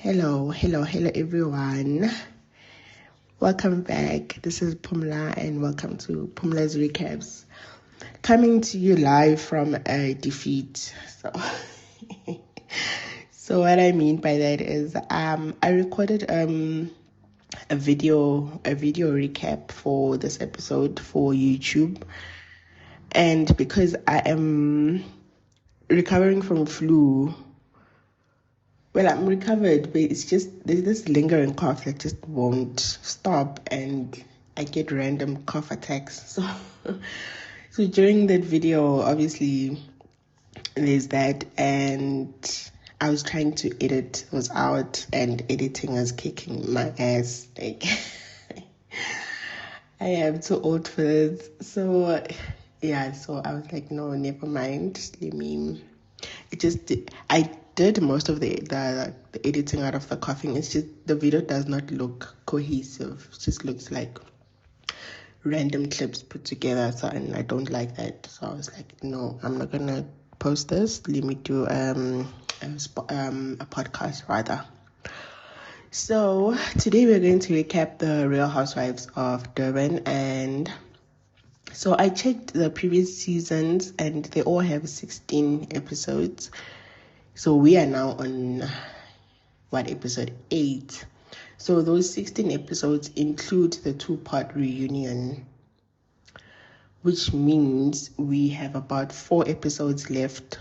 Hello everyone. Welcome back. This is Pumla and welcome to Pumla's Recaps. Coming to you live from a defeat. So what I mean by that is I recorded a video recap for this episode for YouTube. And because I am recovering from flu, well, I'm recovered, but it's just there's this lingering cough that just won't stop, and I get random cough attacks. So during that video, obviously, there's that, and I was trying to edit. It was out, and editing was kicking my ass. Like, I am too old for this. So, yeah. So I was like, no, never mind. I did most of the editing out of the coughing. It's just the video does not look cohesive. It just looks like random clips put together. So, and I don't like that. So I was like, no, I'm not gonna post this. Let me do a podcast rather. So today we're going to recap the Real Housewives of Durban, and so I checked the previous seasons and they all have 16 episodes. So we are now on episode 8. So those 16 episodes include the 2-part reunion, which means we have about 4 episodes left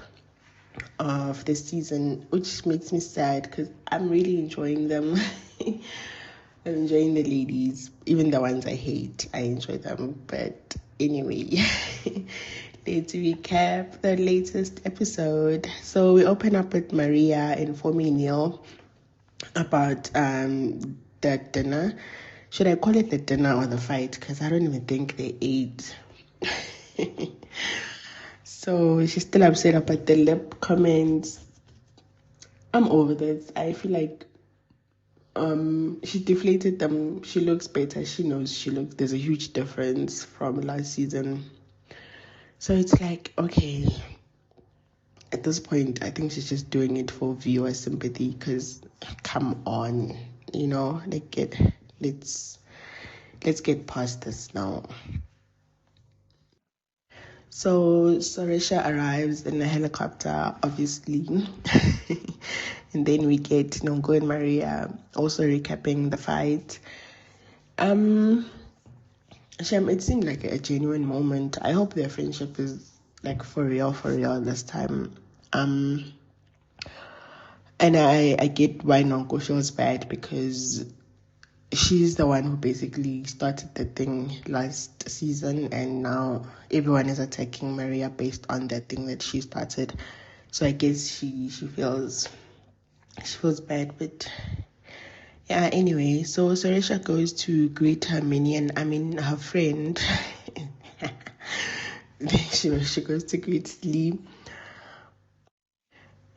of the season, which makes me sad because I'm really enjoying them. I'm enjoying the ladies, even the ones I hate. I enjoy them, but anyway. Let's recap the latest episode. So we open up with Maria informing Neil about the dinner. Should I call it the dinner or the fight? Because I don't even think they ate. So she's still upset about the lip comments. I'm over this. I feel like she deflated them. She looks better. She knows there's a huge difference from last season. So it's like, okay, at this point, I think she's just doing it for viewer sympathy because, come on, let's get past this now. So Sorisha arrives in a helicopter, obviously, and then we get Nongo and Maria also recapping the fight. Shem, it seemed like a genuine moment. I hope their friendship is like for real this time. And I get why Nonko feels bad because she's the one who basically started the thing last season, and now everyone is attacking Maria based on that thing that she started. So I guess she feels bad, but yeah, anyway, so Sarisha goes to greet her minion, her friend. she goes to greet Slee.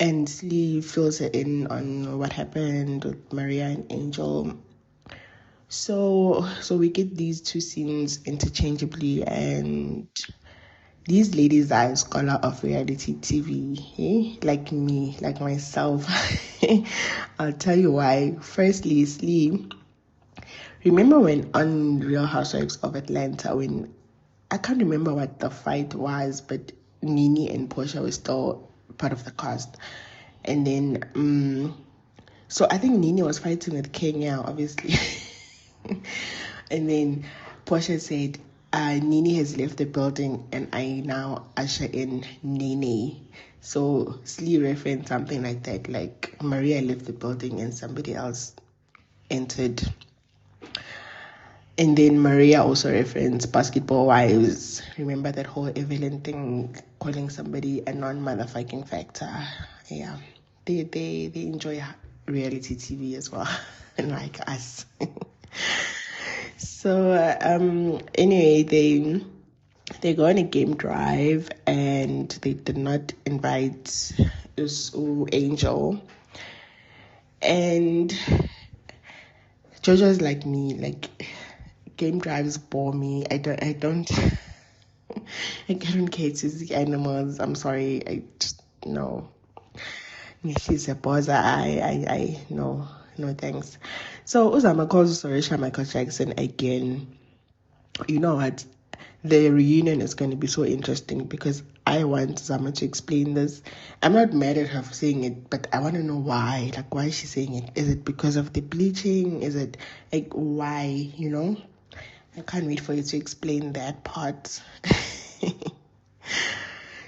And Slee fills her in on what happened with Maria and Angel. So we get these two scenes interchangeably, and these ladies are a scholar of reality TV, like me, like myself. I'll tell you why. Firstly, Slee, remember when on Real Housewives of Atlanta, when I can't remember what the fight was, but Nini and Portia were still part of the cast. And then, so I think Nini was fighting with Kenya, obviously. And then Portia said, Nini has left the building and I now usher in Nene. So Slee referenced something like that, like Maria left the building and somebody else entered. And then Maria also referenced Basketball Wives. Remember that whole Evelyn thing, calling somebody a non-motherfucking factor. Yeah, they enjoy reality TV as well, like us. So anyway, they go on a game drive and they did not invite Angel. And Jojo's like me, like game drives bore me. I don't care to see animals. I'm sorry. I just no She's a bozza. No, no thanks. So Uzama calls Sorisha Michael Jackson again. You know what? The reunion is going to be so interesting because I want Zama to explain this. I'm not mad at her for saying it, but I want to know why. Like, why is she saying it? Is it because of the bleaching? Is it like why? You know? I can't wait for you to explain that part.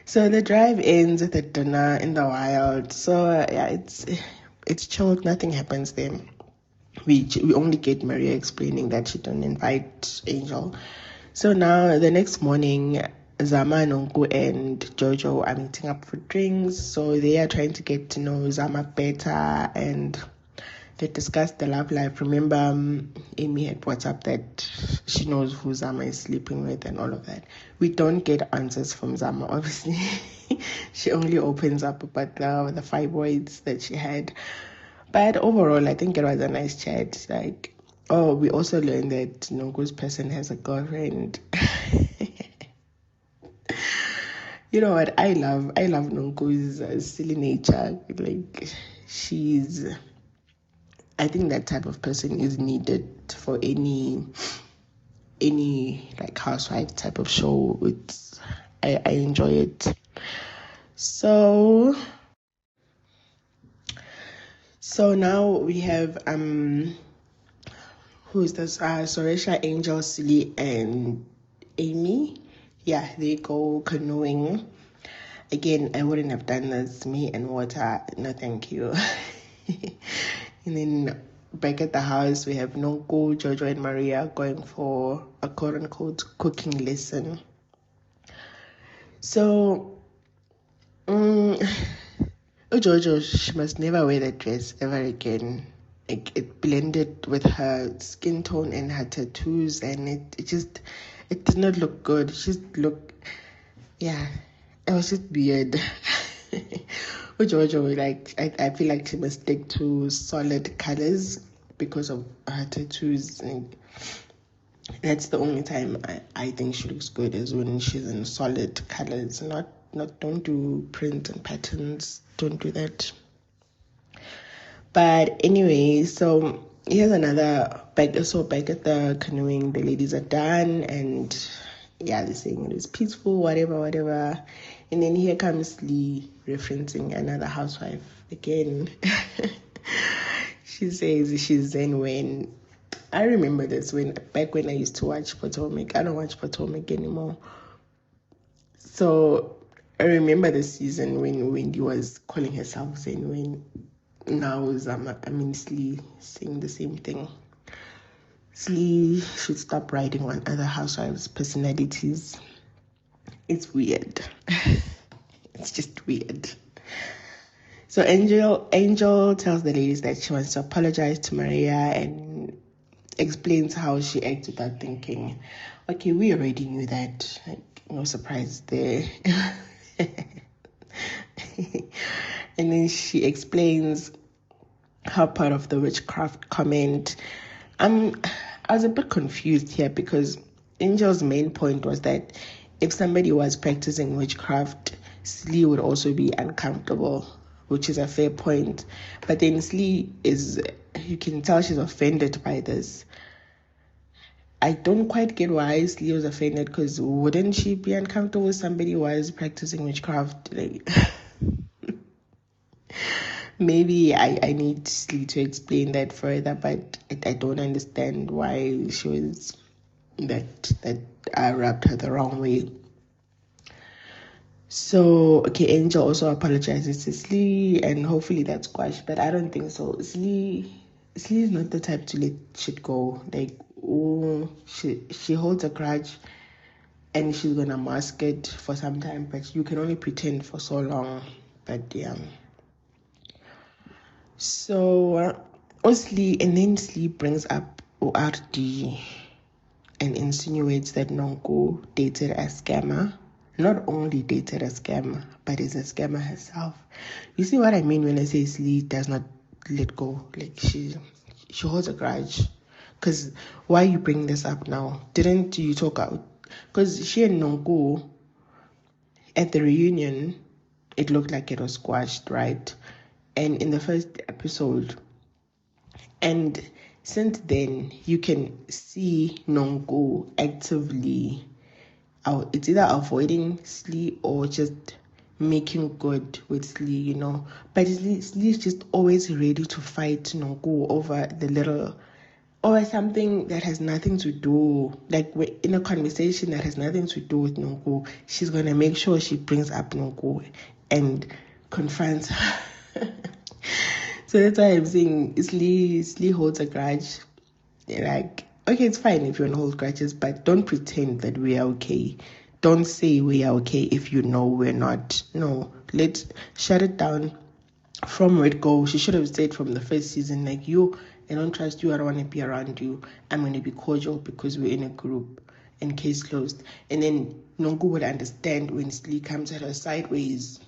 So the drive ends with a dinner in the wild. So yeah, it's chilled. Nothing happens there. We only get Maria explaining that she don't invite Angel. So now the next morning, Zama, Nonku, and Jojo are meeting up for drinks. So they are trying to get to know Zama better, and they discussed the love life. Remember, Amy had brought up that she knows who Zama is sleeping with and all of that. We don't get answers from Zama, obviously. She only opens up about the fibroids that she had. But overall, I think it was a nice chat. Like, oh, we also learned that Nonku's person has a girlfriend. You know what? I love Nonku's silly nature. Like, I think that type of person is needed for any like housewife type of show. I enjoy it. So now we have who's this? Soresha, Angel, Silly, and Amy. Yeah, they go canoeing. Again, I wouldn't have done this. Me and water, no thank you. And then back at the house, we have Nonku, Jojo, and Maria going for a quote-unquote cooking lesson. So, Jojo, she must never wear that dress ever again. It blended with her skin tone and her tattoos, and it did not look good. It just looked, yeah, it was just weird. Jojo, like, I feel like she must stick to solid colors because of her tattoos. And that's the only time I think she looks good is when she's in solid colors. Don't do print and patterns. Don't do that. But anyway, so here's another back at the canoeing, the ladies are done, and yeah, they're saying it was peaceful, whatever. And then here comes Lee referencing another housewife again. She says she's Zen when I remember this back when I used to watch Potomac. I don't watch Potomac anymore. So I remember the season when he was calling herself Zen when now Slee saying the same thing. Slee should stop writing on other housewives' personalities. It's weird. It's just weird. So Angel tells the ladies that she wants to apologize to Maria and explains how she acted without thinking. Okay, we already knew that. Like, no surprise there. And then she explains her part of the witchcraft comment. I was a bit confused here because Angel's main point was that if somebody was practicing witchcraft, Slee would also be uncomfortable, which is a fair point. But then Slee you can tell she's offended by this. I don't quite get why Slee was offended, because wouldn't she be uncomfortable if somebody was practicing witchcraft? Like, maybe I need Slee to explain that further, but I don't understand why she was that I rubbed her the wrong way. So, okay, Angel also apologizes to Slee, and hopefully that's squashed, but I don't think so. Slee is not the type to let shit go. Like, she holds a grudge, and she's gonna mask it for some time, but you can only pretend for so long. But yeah. So, Slee brings up ORD and insinuates that Nonku dated a scammer. Not only dated a scammer, but is a scammer herself. You see what I mean when I say Slee does not let go? Like, she holds a grudge. Because why you bring this up now? Didn't you talk out? Because she and Nonku, at the reunion, it looked like it was squashed, right? and in the first episode. And since then, you can see Nongo actively, it's either avoiding Slee or just making good with Slee, But Slee is just always ready to fight Nongo over the little, or something that has nothing to do, like in a conversation that has nothing to do with Nongo, she's going to make sure she brings up Nongo and confronts her. So that's why I'm saying Slee holds a grudge. Like, okay, it's fine if you want to hold grudges, but don't pretend that we are okay. Don't say we are okay if you know we're not. No, let's shut it down from where it go. She should have said from the first season, like, I don't trust you, I don't want to be around you. I'm going to be cordial because we're in a group and case closed. And then Nongo would understand when Slee comes at her sideways.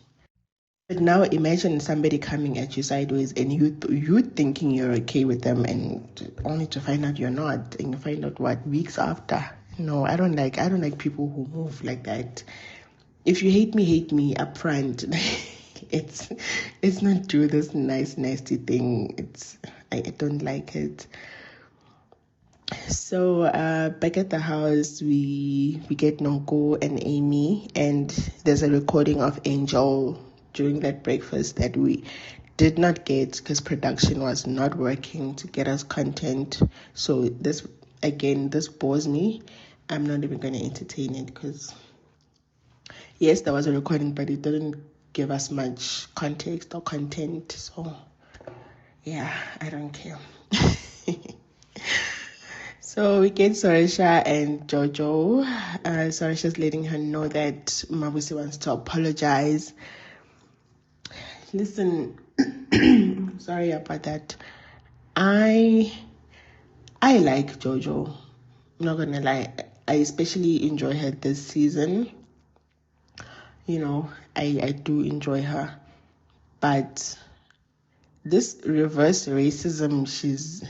But now imagine somebody coming at you sideways and you thinking you're okay with them, and only to find out you're not, and you find out weeks after. No, I don't like people who move like that. If you hate me up front. It's not do this nice nasty thing. I don't like it. So back at the house, we get Nongo and Amy, and there's a recording of Angel during that breakfast that we did not get because production was not working to get us content. So this bores me. I'm not even going to entertain it because yes, there was a recording, but it didn't give us much context or content. So yeah, I don't care. So we get Sorisha and Jojo. Sorisha's letting her know that Mabusi wants to apologize. Listen, sorry about that. I like Jojo. I'm not gonna lie. I especially enjoy her this season. I do enjoy her. But this reverse racism she's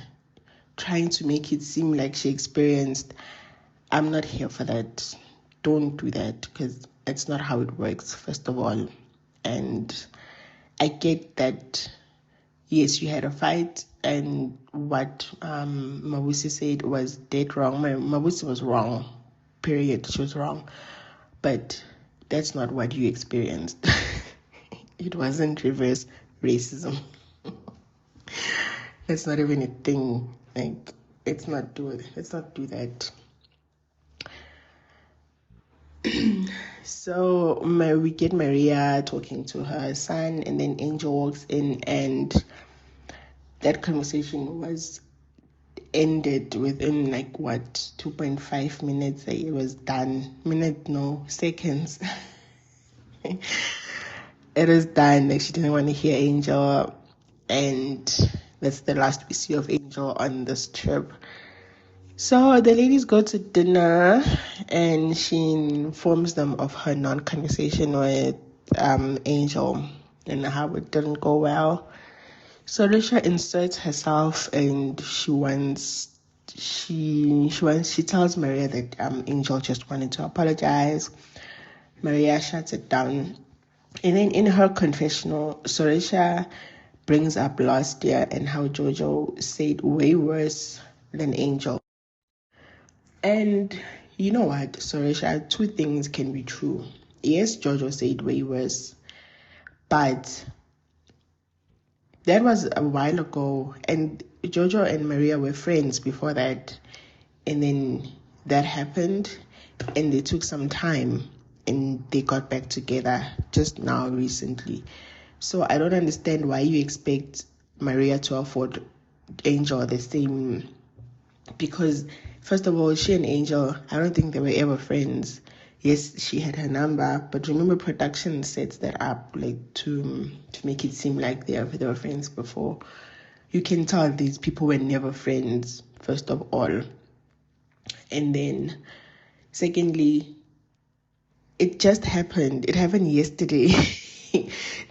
trying to make it seem like she experienced, I'm not here for that. Don't do that, because it's not how it works, first of all. And I get that, yes, you had a fight, and what Mabusi said was dead wrong. Mabusi was wrong, period. She was wrong. But that's not what you experienced. It wasn't reverse racism. That's not even a thing. Like, let's not do that. So we get Maria talking to her son, and then Angel walks in, and that conversation was ended within 2.5 minutes. It was done. Seconds. It is done. She didn't want to hear Angel, and that's the last we see of Angel on this trip. So the ladies go to dinner, and she informs them of her non-conversation with Angel and how it didn't go well. So Risha inserts herself, and she tells Maria that Angel just wanted to apologize. Maria shuts it down. And then in her confessional, Sorisha brings up last year and how Jojo said way worse than Angel. And you know what, Sorisha, two things can be true. Yes, Jojo said way worse, but that was a while ago, and Jojo and Maria were friends before that. And then that happened, and they took some time, and they got back together just now recently. So I don't understand why you expect Maria to afford Angel the same, because first of all, she and Angel, I don't think they were ever friends. Yes, she had her number, but remember, production sets that up to make it seem like they were friends before. You can tell these people were never friends, first of all. And then secondly, it just happened. It happened yesterday.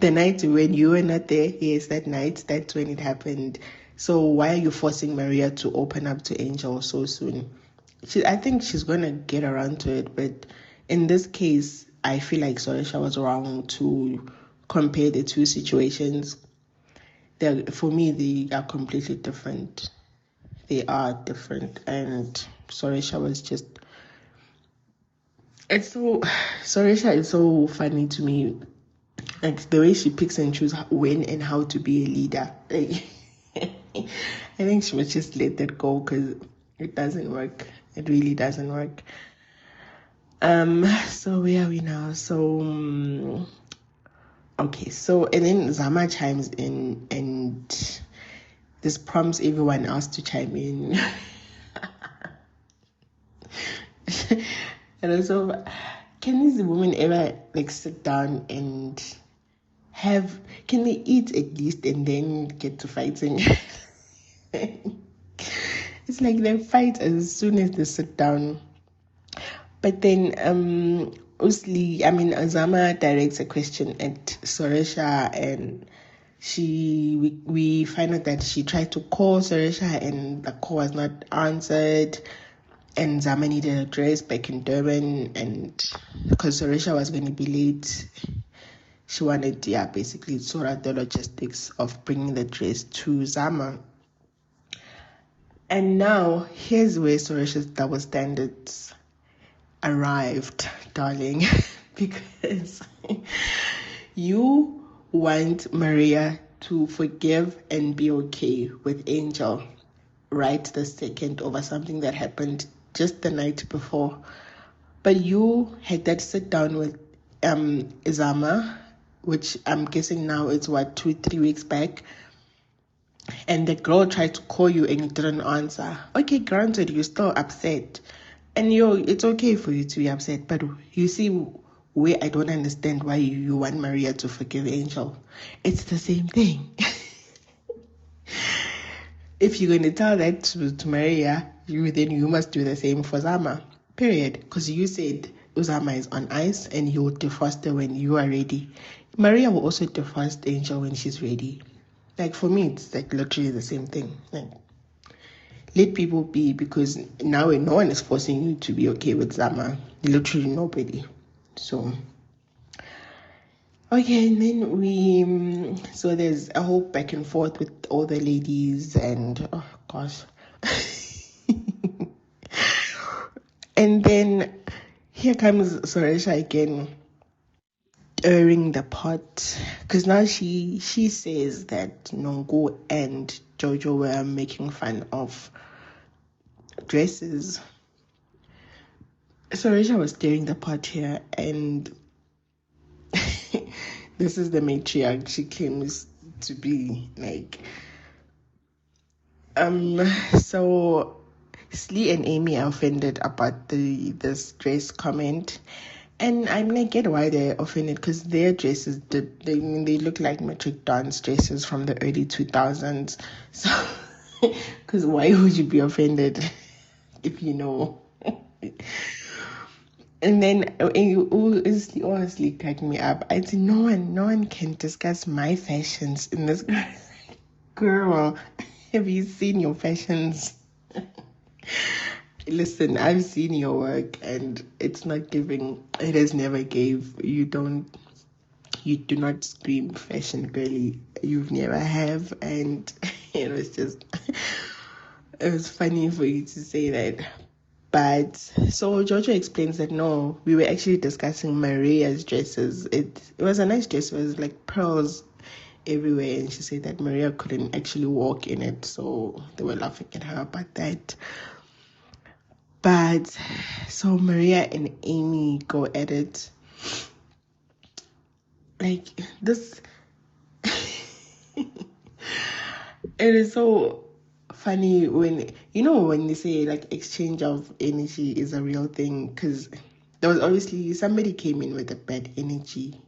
The night when you were not there, yes, that night, that's when it happened. So why are you forcing Maria to open up to Angel so soon? I think she's going to get around to it, but in this case, I feel like Sorisha was wrong to compare the two situations. for me, they are completely different. They are different. And Sorisha was just, Sorisha is so funny to me. Like the way she picks and chooses when and how to be a leader. Like, I think she must just let that go because it doesn't work. It really doesn't work. So where are we now? So okay, so and then Zama chimes in and this prompts everyone else to chime in. And also, can these women ever like sit down and can they eat at least and then get to fighting? It's like they fight as soon as they sit down. But then Azama directs a question at Sorisha, and we find out that she tried to call Sorisha and the call was not answered, and Zama needed a dress back in Durban, and because Sorisha was going to be late, she wanted basically sort out the logistics of bringing the dress to Zama. And now here's where Sorisha's double standards arrived, darling. Because you want Maria to forgive and be okay with Angel right this second over something that happened just the night before. But you had that sit down with Zama, which I'm guessing now it's 2-3 weeks back, and the girl tried to call you and you didn't answer. Okay, granted, you're still upset. And it's okay for you to be upset, but you see where I don't understand why you want Maria to forgive Angel. It's the same thing. If you're going to tell that to Maria, then you must do the same for Zama. Period. Because you said Uzama is on ice and he will defrost her when you are ready. Maria will also defrost Angel when she's ready. Like for me, it's like literally the same thing. Like, let people be, because now no one is forcing you to be okay with Zama. Literally nobody. So, okay, and then so there's a whole back and forth with all the ladies, and oh gosh. And then here comes Sorisha again, stirring the pot, because now she says that Nongo and Jojo were making fun of dresses. Sorisha was stirring the pot here, and this is the matriarch she claims to be. Like, so Slee and Amy are offended about this dress comment, and I'm like, get why they're offended, because their dresses they look like metric dance dresses from the early 2000s. So, because why would you be offended if you know? And then it honestly cracked me up. I said, no one can discuss my fashions in this. Girl, have you seen your fashions? Listen, I've seen your work and it's not giving. It has never gave. You do not scream fashion girly. You've never have. And it was funny for you to say that. But so Jojo explains that no, we were actually discussing Maria's dresses. It was a nice dress. It was like pearls everywhere, and she said that Maria couldn't actually walk in it, so they were laughing at her about that. But so Maria and Amy go at it. Like this, it is so funny when they say like exchange of energy is a real thing, because there was obviously somebody came in with a bad energy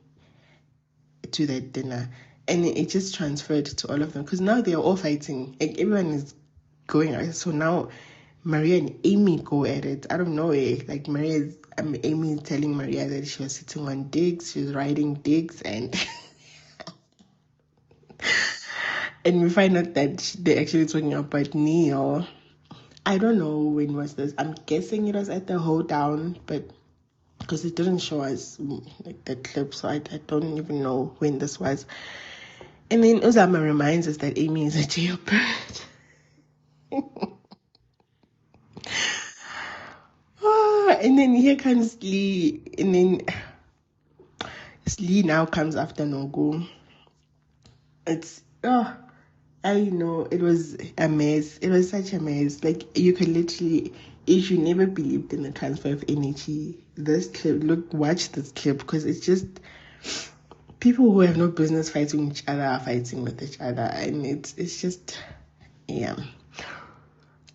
to that dinner, and it just transferred to all of them, because now they are all fighting. Like everyone is going at it. So now Maria and Amy go at it. I don't know, like Amy is telling Maria that she was sitting on digs, she was riding digs, and and we find out that they're actually talking about Neil. I don't know when was this. I'm guessing it was at the hoedown, but because it didn't show us like the clip, so I don't even know when this was. And then Uzama reminds us that Amy is a jailbird. And then here comes Lee, and then Lee now comes after Nogo. It's I know, it was a mess. It was such a mess. Like, you could literally, if you never believed in the transfer of energy, this clip, watch this clip, because it's just people who have no business fighting each other are fighting with each other, and it's just, yeah.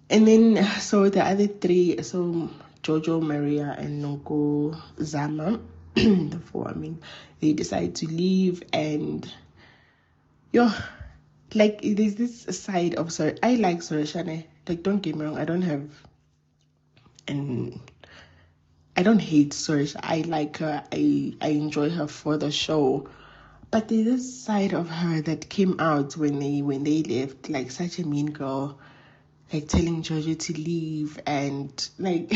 And then, so the other three, so Jojo, Maria, and Noko Zama, the four, they decide to leave, and like, there's this side of I like Soreshane. Like, don't get me wrong, I don't hate Soresh. I like her. I enjoy her for the show. But there's this side of her that came out when they left, like such a mean girl, like telling Jojo to leave, and like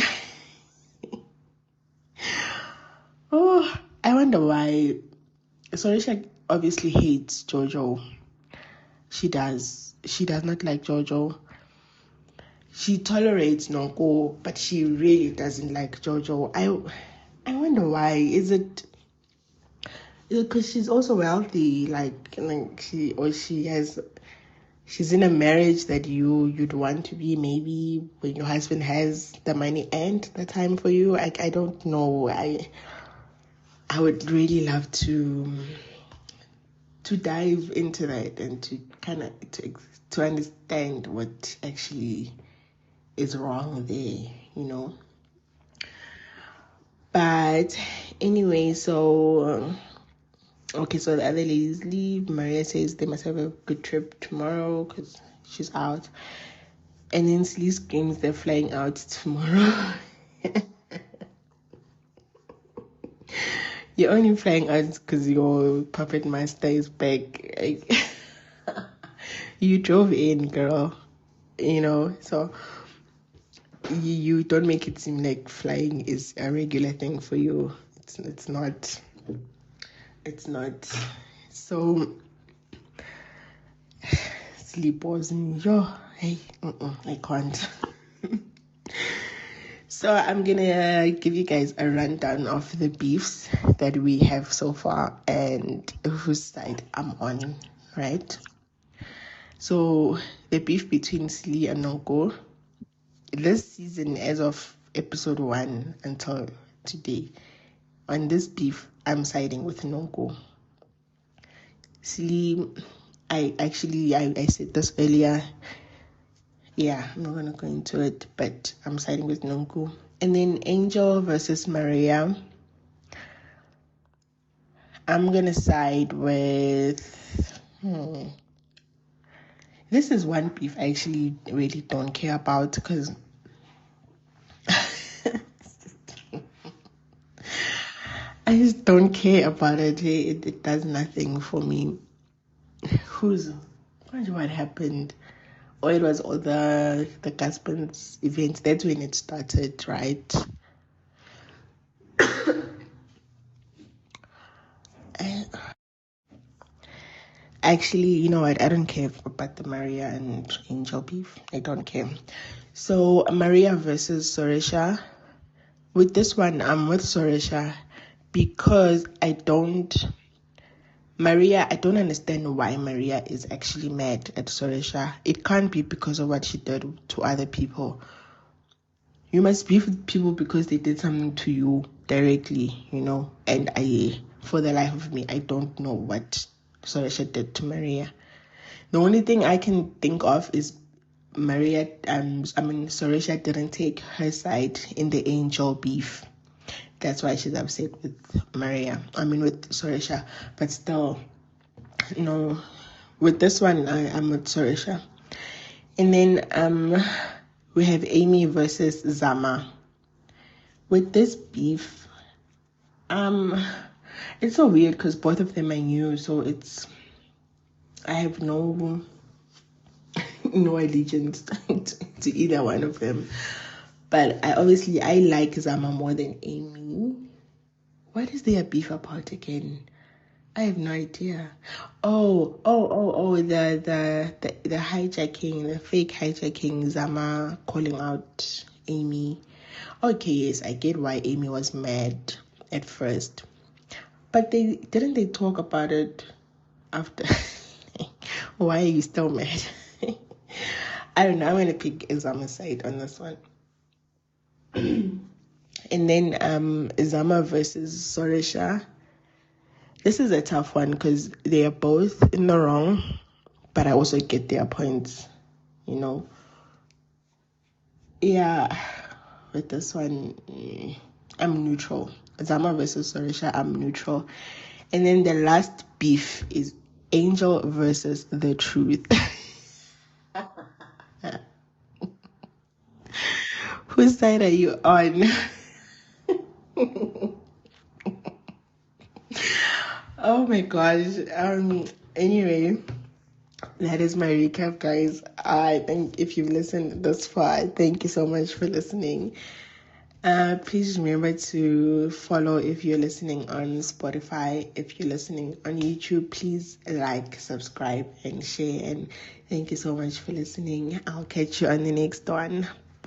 oh, I wonder why. Soresh obviously hates Jojo. She does not like Jojo. She tolerates Nonko, but she really doesn't like Jojo. I wonder why. Is it because she's also wealthy, like she's in a marriage that you'd want to be, maybe when your husband has the money and the time for you. I don't know. I would really love to dive into that and to kind of to understand what actually is wrong there. But anyway, so okay, so the other ladies leave. Maria says they must have a good trip tomorrow because she's out. And then Slee screams they're flying out tomorrow. You're only flying out because your puppet master is back. You drove in, girl. So you don't make it seem like flying is a regular thing for you. It's not. It's not. So sleep wasn't hey, I can't. So I'm gonna give you guys a rundown of the beefs that we have so far and whose side I'm on, right? So the beef between Slee and Nonko this season, as of episode 1 until today, on this beef, I'm siding with Nonko. Slee, I said this earlier. Yeah, I'm not gonna go into it, but I'm siding with Nonko. And then Angel versus Maria, I'm gonna side with. This is one beef I actually really don't care about because I just don't care about it. It does nothing for me. What happened? Oh, it was all the Gaspin's events. That's when it started, right? Actually, you know what? I don't care about the Maria and Angel beef. I don't care. So, Maria versus Soresha. With this one, I'm with Soresha because I don't understand why Maria is actually mad at Soresha. It can't be because of what she did to other people. You must beef with people because they did something to you directly, and for the life of me, I don't know what Soresha did to Maria. The only thing I can think of is Soresha didn't take her side in the Angel beef. That's why she's upset with with Soresha. But still, with this one, I'm with Soresha. And then we have Amy versus Zama. With this beef, it's so weird because both of them are new, so I have no allegiance to either one of them. But I like Zama more than Amy. What is their beef about again? I have no idea. The hijacking, the fake hijacking, Zama calling out Amy. Okay, yes, I get why Amy was mad at first. But they talk about it after. Why are you still mad? I don't know. I'm gonna pick Zama's side on this one. And then Zama versus Sorisha. This is a tough one because they are both in the wrong, but I also get their points, you know. Yeah, with this one, I'm neutral. Zama versus Sorisha, I'm neutral. And then the last beef is Angel versus The Truth. Whose side are you on? Oh my gosh. Anyway, that is my recap, guys. I think if you've listened this far, thank you so much for listening. Please remember to follow if you're listening on Spotify. If you're listening on YouTube, please like, subscribe, and share. And thank you so much for listening. I'll catch you on the next one.